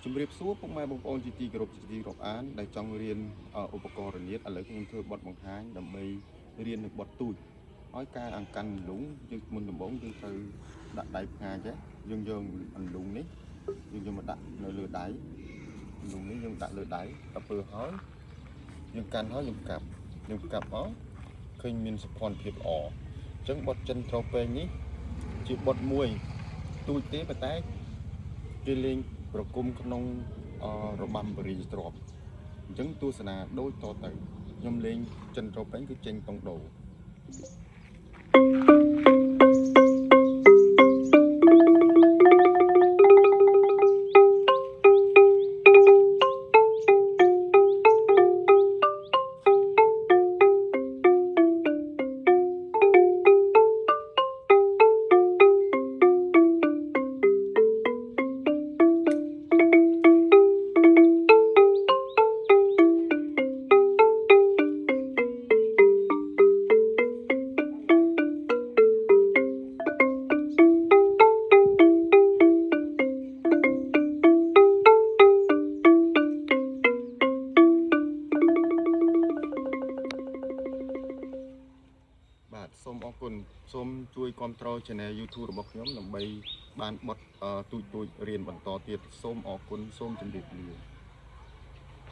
ជំរាបសួរពុកម៉ែបងប្អូនជាទីគោរពជាទីរាប់អានដែលចង់រៀនឧបករណ៍រនាតឥឡូវខ្ញុំធ្វើបទបង្ហាញដើម្បីរៀននៅបទទូចហើយការអង្កាន់អន្លូងយើងមុនដំបូងយើងត្រូវដាក់ដៃផ្ងាយចេះយើងយកអន្លូងនេះយើងយកមកដាក់នៅលើដៃអន្លូងនេះយើងដាក់លើដៃដល់ពេលហើយយើងកាន់ហើយយើងកាប់មកឃើញមានសភ័ណ្ឌភាពល្អអញ្ចឹងបទចិនត្រពេងនេះជាបទមួយទូចទេប៉ុន្តែគេលេងប្រគំក្នុងរបាំបរិយាទ្របអញ្ចឹងទស្សនាដូចតទៅខ្ញុំលេងចិនត្រពេញគឺចេញតុងដូបាទសូមអរគុណសូមជួយគ្រប់គ្រង Channel YouTube របស់ខ្ញុំដើម្បីបានបទទូចរៀនបន្តទៀតសូមអរគុណសូមជម្រាបលា